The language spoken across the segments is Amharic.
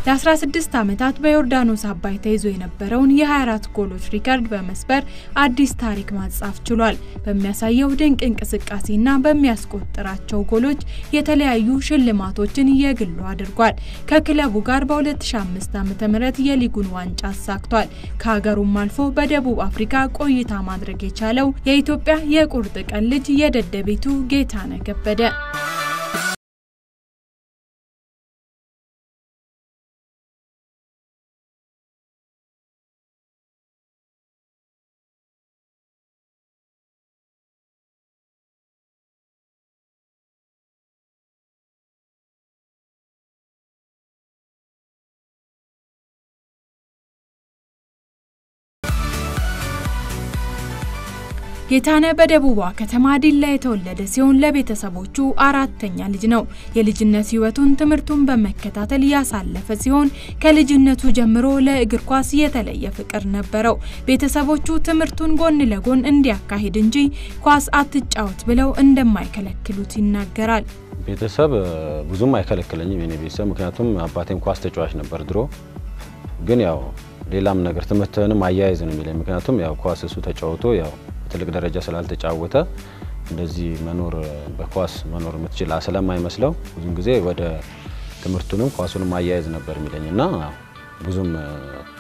ለ16 ዓመታት በዮርዳኖስ አባይ ተይዞ የነበረውን የ24 ጎሎች ሪከርድ በመስበር አዲስ ታሪክ ማጻፍ ችሏል። በሚያሳየው ድንቅ እንቅስቃሴና በሚያስቆጥራቸው ጎሎች የተለያዩ ሽልማቶችን የግሉ አድርጓል። ከክለቡ ጋር በ2005 ዓ.ም የሊጉን ዋንጫ አሳክቷል። ከሀገሩም አልፎ በደቡብ አፍሪካ ቆይታ ማድረግ የቻለው የኢትዮጵያ የቁርጥ ቀን ልጅ የደደቢቱ ጌታነህ ከበደ ጌታነህ በደቡባ ከተማ ዲላ የተወለደ ሲሆን ለቤተሰቦቹ አራተኛ ልጅ ነው። የልጅነት ህይወቱን ትምርቱን በመከታተል ያሳለፈ ሲሆን ከልጅነቱ ጀምሮ ለእግር ኳስ የተለየ ፍቅር ነበረው። ቤተሰቦቹ ትምርቱን ጎን ለጎን እንዲያካሂድ እንጂ ኳስ አትጫወት ብለው እንደማይከለክሉት ይናገራል። ቤተሰብ ብዙም አይከለክለኝም የኔ ቤተሰብ ምክንያቱም አባቴም ኳስ ተጫዋች ነበር ድሮ ግን ያው ሌላም ነገር ትምርቱንም አያይዝ ነው የሚለኝ ምክንያቱም ያው ኳስ እሱ ተጫውቶ ያው ትልቅ ደረጃ ስላልተጫወተ እንደዚህ መኖር በኳስ መኖር የምትችል ስለማይመስለው ብዙ ጊዜ ወደ ትምርቱንም ኳሱንም አያይዝ ነበር የሚለኝና ብዙም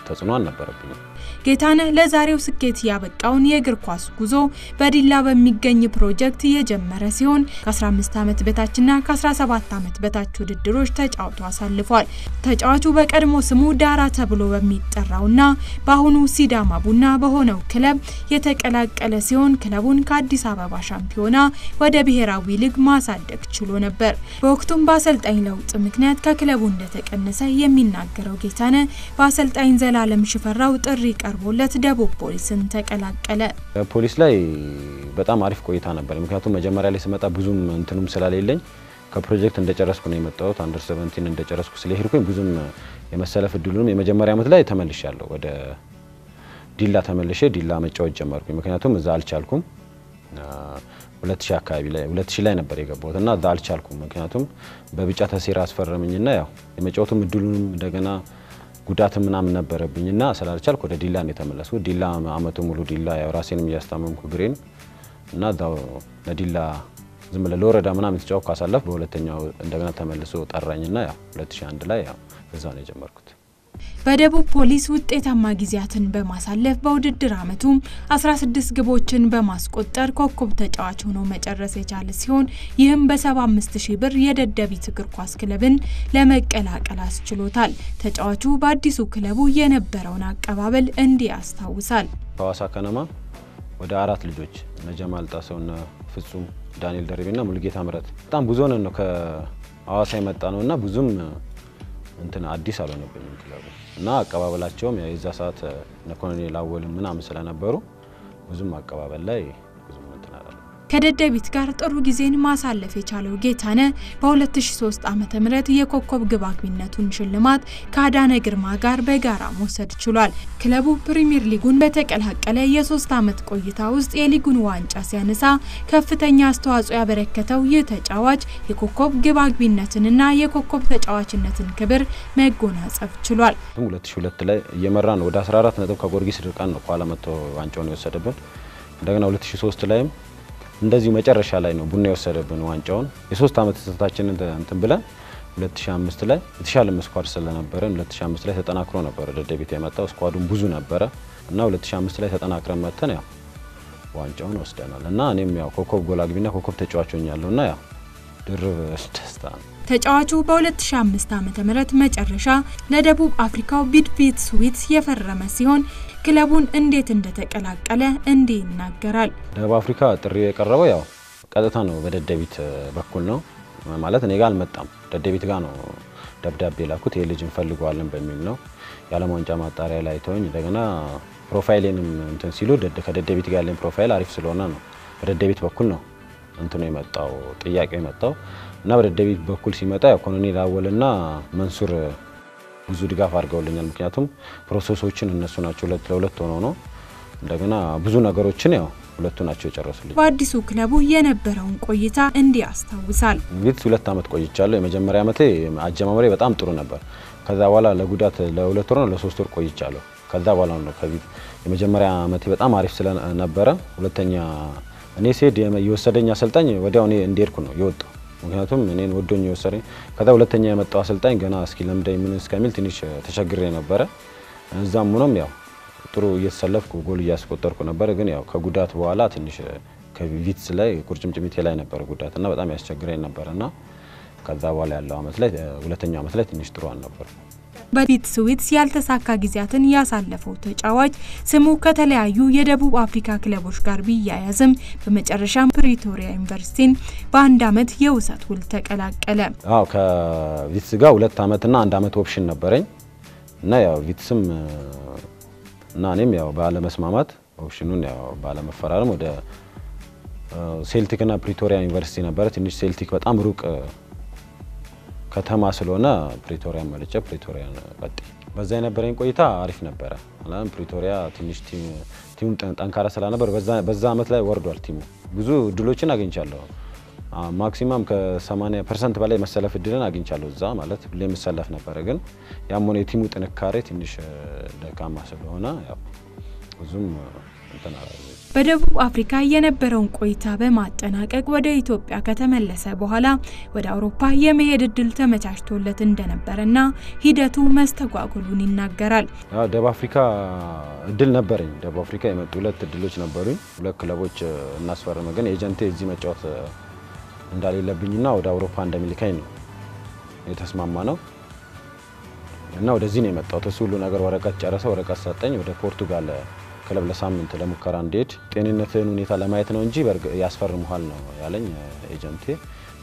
ተጽዕኖ አልነበረብኝም። ጌታነህ ለዛሬው ስኬት ያበቃውን የእግር ኳስ ጉዞ በዲላ በሚገኝ ፕሮጀክት የጀመረ ሲሆን ከ15 ዓመት በታችና ከ17 ዓመት በታች ውድድሮች ተጫውቶ አሳልፏል። ተጫዋቹ በቀድሞ ስሙ ዳራ ተብሎ በሚጠራውና በአሁኑ ሲዳማ ቡና በሆነው ክለብ የተቀላቀለ ሲሆን ክለቡን ከአዲስ አበባ ሻምፒዮና ወደ ብሔራዊ ሊግ ማሳደግ ችሎ ነበር። በወቅቱም በአሰልጣኝ ለውጥ ምክንያት ከክለቡ እንደተቀነሰ የሚናገረው ጌታነህ በአሰልጣኝ ዘላለም ሽፈራው ጥሪ ቀርቦለት ደቡብ ፖሊስን ተቀላቀለ። ፖሊስ ላይ በጣም አሪፍ ቆይታ ነበር ምክንያቱም መጀመሪያ ላይ ስመጣ ብዙም እንትኑም ስላልሌለኝ ከፕሮጀክት እንደጨረስኩ ነው የመጣሁት አንደር 17 እንደጨረስኩ ስለሄድኩኝ ብዙም የመሰለፍ እድሉንም የመጀመሪያ ዓመት ላይ ተመልሻለሁ ወደ ዲላ ተመልሼ ዲላ መጫወት ጀመርኩኝ ምክንያቱም እዛ አልቻልኩም 2000 አካባቢ ላይ 2000 ላይ ነበር የገባሁትና እዛ አልቻልኩም ምክንያቱም በቢጫ ተሴራ አስፈረመኝና ያው የመጫወቱም እድሉንም እንደገና ጉዳት ምናምን ነበረብኝና ስላልቻልኩ ወደ ዲላ ነው የተመለስኩ ዲላ አመቱ ሙሉ ዲላ ያው ራሴንም ያስታመምኩ ግሬን እና ዳው ለዲላ ዝም ብለ ለወረዳ ምናምን ተጫውኩ አሳለፍ በሁለተኛው እንደገና ተመልሶ ጠራኝና ያው 2001 ላይ ያው እዛ ነው የጀመርኩት። በደቡብ ፖሊስ ውጤታማ ጊዜያትን በማሳለፍ በውድድር አመቱ 16 ግቦችን በማስቆጠር ኮከብ ተጫዋች ሆኖ መጨረስ የቻለ ሲሆን ይህም በ75000 ብር የደደቢት እግር ኳስ ክለብን ለመቀላቀል አስችሎታል። ተጫዋቹ በአዲሱ ክለቡ የነበረውን አቀባበል እንዲያስታውሳል። ሐዋሳ ከነማ ወደ 4 ልጆች ነጀማል ጣሰውና ፍጹም ዳንኤል ደርቤና ሙልጌታ ምረት በጣም ብዙ ነው ከሐዋሳ የመጣ ነውና ብዙም እንትን አዲስ አልሆነብኝም ክለቡ እና አቀባበላቸውም የዛ ሰዓት ነኮኔል አወል ምናምን ስለነበሩ ብዙም አቀባበል ላይ ብዙም እንትን አላለ። ከደደቢት ጋር ጥሩ ጊዜን ማሳለፍ የቻለው ጌታነህ በ2003 ዓመተ ምህረት የኮከብ ግብ አግቢነቱን ሽልማት ከአዳነ ግርማ ጋር በጋራ መውሰድ ችሏል። ክለቡ ፕሪሚየር ሊጉን በተቀላቀለ የ3 ዓመት ቆይታ ውስጥ የሊጉን ዋንጫ ሲያነሳ ከፍተኛ አስተዋጽኦ ያበረከተው የተጫዋች የኮከብ ግብ አግቢነትንና የኮከብ ተጫዋችነትን ክብር መጎናጸፍ ችሏል። 2002 ላይ እየመራን ወደ 14 ነጥብ ከጎርጊስ ድርቃን ነው ኋላ መጥቶ ዋንጫውን የወሰደብን እንደገና 2003 ላይም እንደዚህ መጨረሻ ላይ ነው ቡና የወሰደብን ዋንጫውን የ3 ዓመት ተታችንን እንትን ብለን 2005 ላይ የተሻለ መስኳር ስለነበረ 2005 ላይ ተጠናክሮ ነበር ደደቢት የመጣው ስኳዱን ብዙ ነበር እና 2005 ላይ ተጠናክረን መተን ያው ዋንጫውን ወስደናል እና እኔም ያው ኮከብ ጎል አግቢና ኮከብ ተጫዋች ሆኛለሁና ያው ድርብ ደስታ ነው። ተጫዋቹ በ2005 ዓመተ ምህረት መጨረሻ ለደቡብ አፍሪካው ቢድቢት ስዊት የፈረመ ሲሆን ክለቡን እንዴት እንደተቀላቀለ እንዲህ ይናገራል። ደቡብ አፍሪካ ጥሪ የቀረበው ያው ቀጥታ ነው በደደቢት በኩል ነው ማለት እኔ ጋር አልመጣም ደደቢት ጋር ነው ደብዳቤ ላኩት የልጅን ፈልጓለን በሚል ነው ያለም ዋንጫ ማጣሪያ ላይ ተወኝ እንደገና ፕሮፋይሌንም እንትን ሲሉ ከደደቢት ጋር ያለን ፕሮፋይል አሪፍ ስለሆነ ነው በደደቢት በኩል ነው እንትኑ የመጣው ጥያቄው የመጣው እና በደደቢት በኩል ሲመጣ ያው ኮሎኔል አወልና መንሱር ብዙ ድጋፍ አድርገውልኛል ምክንያቱም ፕሮሰሶችን እነሱ ናቸው ለሁለት ሆኖ ነው እንደገና ብዙ ነገሮችን ያው ሁለቱ ናቸው የጨረሱልኝ። በአዲሱ ክለቡ የነበረውን ቆይታ እንዲያስታውሳል። እንግዲህ 2 ዓመት ቆይቻለሁ። የመጀመሪያ ዓመቴ አጀማመሬ በጣም ጥሩ ነበር ከዛ በኋላ ለጉዳት ለሁለት ወር ነው ለሶስት ወር ቆይቻለሁ። ከዛ በኋላ ነው ከቪት የመጀመሪያ አመት በጣም አሪፍ ስለነበረ ሁለተኛ እኔ ሲሄድ የወሰደኝ አሰልጣኝ ወዲያው እኔ እንድሄድኩ ነው የወጣው። ምክንያቱም እኔን ወዶኝ የወሰደኝ ከዛ ሁለተኛ የመጣው አሰልጣኝ ገና እስኪ ለምደኝ ምን እስከሚል ትንሽ ተቸግሬ ነበር። እዛም ሆኖም ያው ጥሩ እየተሰለፍኩ ጎል እያስቆጠርኩ ነበር። ግን ያው ከጉዳት በኋላ ትንሽ ከቪትስ ላይ ቁርጭምጭሚቴ ላይ ነበር ጉዳትና በጣም ያስቸግረኝ ነበርና ከዛ በኋላ ያለው አመት ላይ ሁለተኛው አመት ላይ ትንሽ ጥሩ አልነበር። በቪትስ ያልተሳካ ጊዜያትን ያሳለፈው ተጫዋች ስሙ ከተለያዩ የደቡብ አፍሪካ ክለቦች ጋር ቢያያዝም በመጨረሻም ፕሪቶሪያ ዩኒቨርሲቲን በአንድ አመት የውሰት ውል ተቀላቀለ። ከቪትስ ጋር 2 አመትና 1 አመት ኦፕሽን ነበረኝ እና ያው ቪትስም እና እኔም ያው ባለመስማማት ኦፕሽኑን ያው ባለመፈራረም ወደ ሴልቲክና ፕሪቶሪያ ዩኒቨርሲቲ ነበር። ትንሽ ሴልቲክ በጣም ሩቅ ከተማ ስለሆነ ፕሪቶሪያ መልጬ ፕሪቶሪያ ቀጥ በዛ የነበረኝ ቆይታ አሪፍ ነበር። አላም ፕሪቶሪያ ትንሽ ቲሙ ጠንካራ ስለነበር በዛ አመት ላይ ወርዷል ቲሙ። ብዙ ድሎችን አግኝቻለሁ። ማክሲማም ከ80% በላይ መሰለፍ እድልን አግኝቻለሁ እዛ ማለት ሁሌ መሰለፍ ነበር። ግን ያም ሆነ የቲሙ ጥንካሬ ትንሽ ደካማ ስለሆነ ያው ብዙም በደቡብ አፍሪካ የነበረውን ቆይታ በማጠናቀቅ ወደ ኢትዮጵያ ከተመለሰ በኋላ ወደ አውሮፓ የመሄድ እድል ተመቻችቶለት እንደነበርና ሂደቱ መስተጓጎሉን ይናገራል። ደቡብ አፍሪካ እድል ነበረኝ። ደቡብ አፍሪካ የመጡ 2 እድሎች ነበሩኝ። 2 ክለቦች እናስፈረመ ግን ኤጀንቴ እዚህ መጫወት እንዳሌለብኝና ወደ አውሮፓ እንደሚልከኝ ነው የተስማማ ነው እና ወደዚህ ነው የመጣሁት። እሱ ሁሉ ነገር ወረቀት ጨረሰ። ወረቀት ሰጠኝ። ወደ ፖርቱጋል ክለብ ለሳምንት ለሙከራ እንድሄድ ጤንነትን ሁኔታ ለማየት ነው እንጂ ያስፈርሙሃል ነው ያለኝ ኤጀንቴ።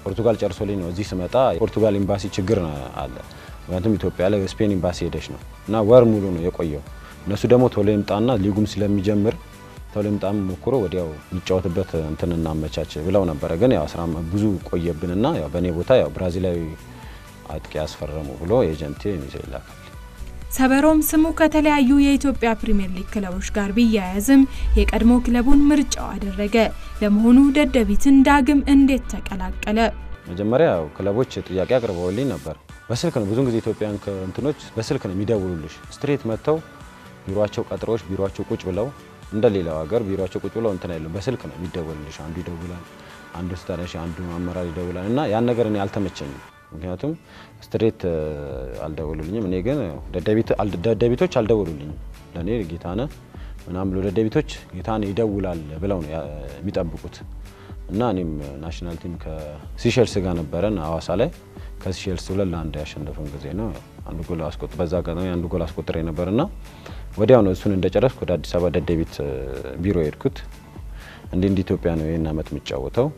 ፖርቱጋል ጨርሶልኝ ነው እዚህ ስመጣ ፖርቱጋል ኤምባሲ ችግር አለ። ምክንያቱም ኢትዮጵያ ላይ ስፔን ኤምባሲ ሄደሽ ነው እና ወር ሙሉ ነው የቆየው። እነሱ ደግሞ ቶሎ ይምጣና ሊጉም ስለሚጀምር ቶሎ ይምጣም ሞክሮ ወዲያው ይጫወትበት እንትን እናመቻች ብለው ነበር። ግን ያው ብዙ ቆየብንና ያው በኔ ቦታ ያው ብራዚላዊ አጥቂ ያስፈረሙ ብሎ ኤጀንቴ ሚሴላክ ሰበሮም ስሙ ከተለያዩ የኢትዮጵያ ፕሪሚየር ሊግ ክለቦች ጋር ቢያያዝም የቀድሞ ክለቡን ምርጫው አደረገ። ለመሆኑ ደደቢትን ዳግም እንዴት ተቀላቀለ? መጀመሪያ ክለቦች ጥያቄ አቅርበውልኝ ነበር። በስልክ ነው ብዙ ጊዜ ኢትዮጵያን እንትኖች በስልክ ነው የሚደውሉልሽ። ስትሬት መተው ቢሮአቸው ቀጥሮች ቢሮአቸው ቁጭ ብለው እንደሌላው ሀገር ቢሮአቸው ቁጭ ብለው እንትን አይደለም፣ በስልክ ነው የሚደውልልሽ። አንዱ ይደውላል፣ አንዱ ስታነሽ አንዱ አመራር ይደውላል እና ያን ነገር እኔ አልተመቸኝም። ምክንያቱም ስትሬት አልደወሉልኝም። እኔ ግን ደደቢቶች አልደወሉልኝም። ለኔ ጌታነ ምናምን ደደቢቶች ጌታነ ይደውላል ብለው ነው የሚጠብቁት እና እኔም ናሽናል ቲም ከሲሸልስ ጋር ነበረን ሐዋሳ ላይ ከሲሸልስ 2-1 ያሸነፈን ጊዜ ነው። አንዱ ጎል አስቆጥ በዛ ጋር አንዱ ጎል አስቆጥሬ ነበርና ወዲያው ነው እሱን እንደጨረስኩ ወደ አዲስ አበባ ደደቢት ቢሮ ሄድኩት። እንደ ኢትዮጵያ ነው ይሄን አመት የሚጫወተው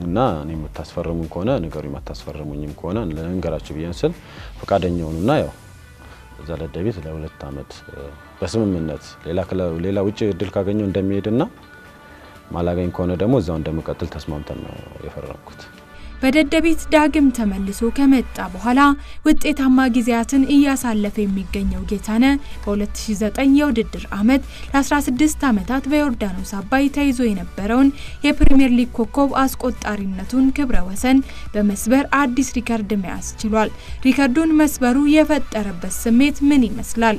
እና እኔ የምታስፈርሙኝ ከሆነ ነገሩ የማታስፈርሙኝም ከሆነ ለእንገራችሁ ቢያንስል ፈቃደኛ ሆኑና ያው እዛ ደደቢት ለ2 አመት በስምምነት ሌላ ውጪ እድል ካገኘው እንደሚሄድና ማላገኝ ከሆነ ደግሞ እዛው እንደምቀጥል ተስማምተን ነው የፈረምኩት። በደደቢት ዳግም ተመልሶ ከመጣ በኋላ ውጤታማ ጊዜያትን እያሳለፈ የሚገኘው ጌታነ በ2009 የውድድር አመት ለ16 አመታት በዮርዳኖስ አባይ ተይዞ የነበረውን የፕሪሚየር ሊግ ኮከብ አስቆጣሪነቱን ክብረ ወሰን በመስበር አዲስ ሪከርድ መያዝ ችሏል። ሪከርዱን መስበሩ የፈጠረበት ስሜት ምን ይመስላል?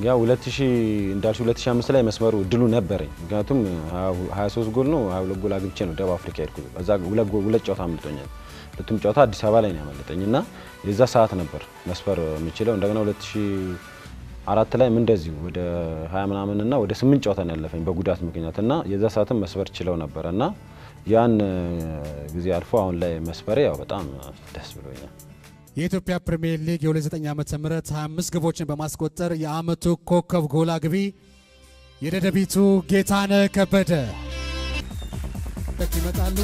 ያው 2005 ላይ መስመሩ ድሉ ነበረኝ። ምክንያቱም 23 ጎል ነው 22 ጎል አግብቼ ነው ደቡብ አፍሪካ ሄድኩት። በዛ ሁለት ጨዋታ አምልጦኛል። ሁለቱም ጨዋታ አዲስ አበባ ላይ ነው ያመለጠኝና የዛ ሰዓት ነበር መስፈር የምችለው። እንደገና 2004 ላይ እንደዚሁ ወደ 20 ምናምንና ወደ 8 ጨዋታ ነው ያለፈኝ በጉዳት ምክንያትና የዛ ሰዓትም መስፈር ችለው ነበርና ያን ጊዜ አልፎ አሁን ላይ መስፈሬ ያው በጣም ደስ ብሎኛል። የኢትዮጵያ ፕሪሚየር ሊግ የ2009 ዓመተ ምህረት 25 ግቦችን በማስቆጠር የአመቱ ኮከብ ጎል አግቢ የደደቢቱ ጌታነ ከበደ ይመጣሉ።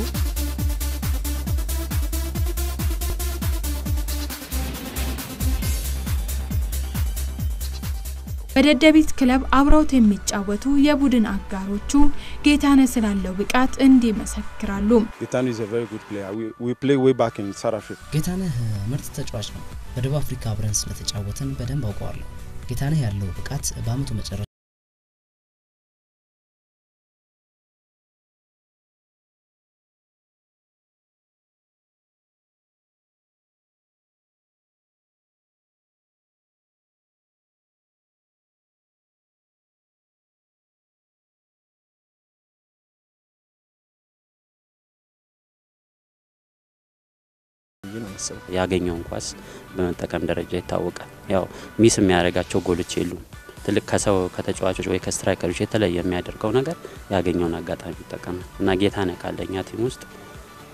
በደደቢት ክለብ አብረውት የሚጫወቱ የቡድን አጋሮቹ ጌታነ ስላለው ብቃት እንዲመሰክራሉ። Getane is a very good player. We play way back in South Africa. ጌታነ ምርጥ ተጫዋች ነው። በደቡብ አፍሪካ አብረን ስለተጫወትን በደንብ አውቀዋለሁ። ጌታነ ያለው ብቃት በአመቱ መጨረሻ የማስበው። ያገኘውን ኳስ በመጠቀም ደረጃ ይታወቃል። ያው ሚስ የሚያደርጋቸው ጎሎች የሉም። ትልቅ ከሰው ከተጫዋቾች ወይ ከስትራይከሮች የተለየ የሚያደርገው ነገር ያገኘውን አጋጣሚ ይጠቀማል እና ጌታነህ ካለኛ ቲም ውስጥ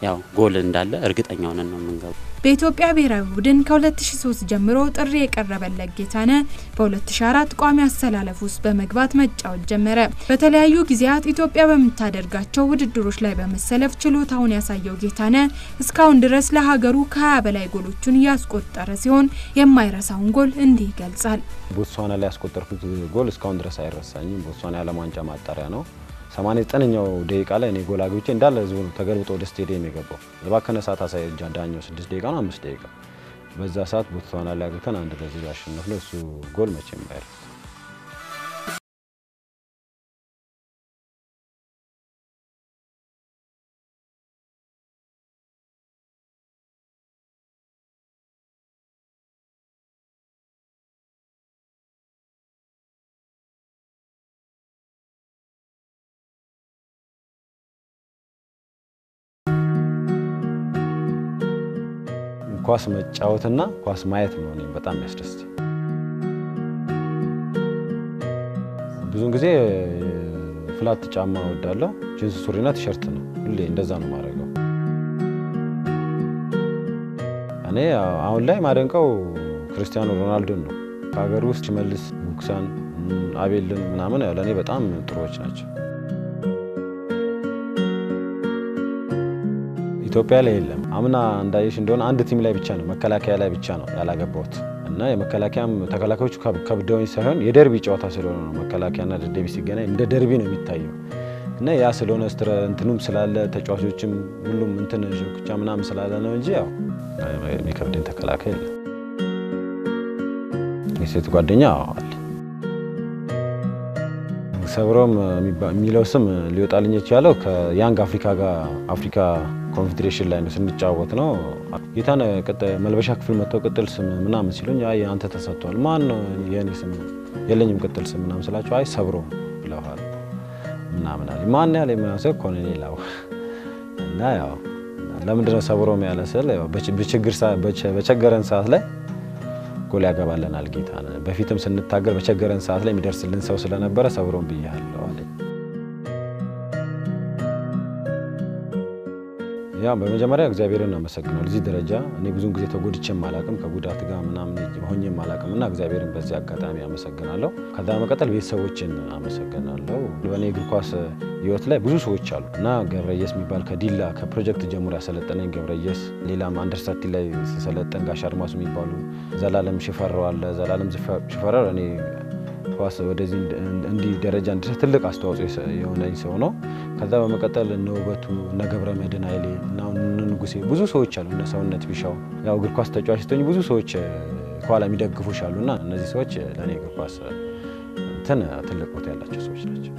ያው ጎል እንዳለ እርግጠኛ ሆነን ነው የምንገባው። በኢትዮጵያ ብሔራዊ ቡድን ከ2003 ጀምሮ ጥሪ የቀረበለት ጌታነህ በ2004 ቋሚ አሰላለፍ ውስጥ በመግባት መጫወት ጀመረ። በተለያዩ ጊዜያት ኢትዮጵያ በመታደርጋቸው ውድድሮች ላይ በመሰለፍ ችሎታውን ያሳየው ጌታነህ እስካሁን ድረስ ለሀገሩ ከ20 በላይ ጎሎችን ያስቆጠረ ሲሆን የማይረሳውን ጎል እንዲህ ይገልጻል። ቦትስዋና ላይ ያስቆጠርኩት ጎል እስካሁን ድረስ አይረሳኝም። ቦትስዋና የዓለም ዋንጫ ማጣሪያ ነው። 89ኛው ደቂቃ ላይ እኔ ጎል አግብቼ እንዳለ ህዝቡ ተገልብጦ ወደ ስቴዲየም የገባው ለባከነ ሰዓት አሳየጃ ዳኛው 6 ደቂቃ ነው 5 ደቂቃ በዛ ሰዓት ቦትስዋና ላይ አግብተን 1-0 አሸነፍነው። እሱ ጎል መቼም አይረሳም። ኳስ መጫወትና ኳስ ማየት ነው እኔ በጣም ያስደስተኝ። ብዙን ጊዜ ፍላት ጫማ ወዳለው ጂንስ ሱሪና ቲሸርት ነው ሁሌ እንደዛ ነው ማረጋው። እኔ አሁን ላይ ማደንቀው ክርስቲያኖ ሮናልዶን ነው። ከሀገር ውስጥ መልስ ሙክሳን አቤልን ምናምን ለኔ በጣም ጥሩዎች ናቸው። ኢትዮጵያ ላይ የለም። አምና እንዳይሽ እንደሆነ አንድ ቲም ላይ ብቻ ነው መከላከያ ላይ ብቻ ነው ያላገባውት እና የመከላከያም ተከላካዮቹ ከብደውኝ ሳይሆን የደርቢ ጨዋታ ስለሆነ ነው መከላከያና ደደቢ ሲገናኝ እንደ ደርቢ ነው የሚታየው እና ያ ስለሆነ እንትኑም ስላለ ተጫዋቾችም ሁሉም እንትን ጆክቻ ምናምን ስላለ ነው እንጂ ያው የሚከብደኝ ተከላካይ የለም። የሴት ጓደኛ አለ ሰብሮም የሚለው ስም ሊወጣልኝ የቻለው ከያንግ አፍሪካ ጋር አፍሪካ ኮንፌዴሬሽን ላይ ነው ስንጫወት ነው። ጌታነህ መልበሻ ክፍል መጥተው ቅጥል ስም ምናምን ሲሉኝ አይ አንተ ተሰጥቷል። ማን ነው የኔ ስም የለኝም ቅጥል ስም ምናምን ስላቸው አይ ሰብሮም ብለዋል ምናምን አለ። ማን ያለ ማሰብ ኮሎኔል አው እና ያው ለምንድነው ሰብሮም ያለ ስል ያው በቸገረን ሰዓት ላይ ጎል ያገባልናል ጌታነህ። በፊትም ስንታገር በቸገረን ሰዓት ላይ የሚደርስልን ሰው ስለነበረ ሰብሮም ብያለሁ አለ። ያ በመጀመሪያ እግዚአብሔርን አመሰግናለሁ። እዚህ ደረጃ እኔ ብዙን ጊዜ ተጎድቼም አላቅም ከጉዳት ጋር ምናምን ሆኜም አላቅምና እግዚአብሔርን በዚህ አጋጣሚ አመሰግናለሁ። ከዛ መቀጠል ቤተሰቦችን አመሰግናለሁ። በኔ እግር ኳስ ህይወት ላይ ብዙ ሰዎች አሉ እና ገብረየስ የሚባል ከዲላ ከፕሮጀክት ጀምሮ ያሰለጠነኝ ገብረየስ፣ ሌላም አንደርሳቲ ላይ ሲሰለጠን ጋሽ አድማሱ የሚባሉ ዘላለም ሽፈራው አለ። ዘላለም ሽፈራው እኔ ኳስ ወደዚህ እንዲ ደረጃ እንድደርስ ትልቅ አስተዋጽኦ የሆነኝ ሰው ነው። ከዛ በመቀጠል እነ ውበቱ እነ ገብረ መድን ኃይሌ እና ንጉሴ ብዙ ሰዎች አሉ። እነ ሰውነት ቢሻው ያው እግር ኳስ ተጫዋች ስትሆኝ ብዙ ሰዎች ኋላ የሚደግፉሽ አሉና እነዚህ ሰዎች ለኔ እግር ኳስ ትልቅ ቦታ ያላቸው ሰዎች ናቸው።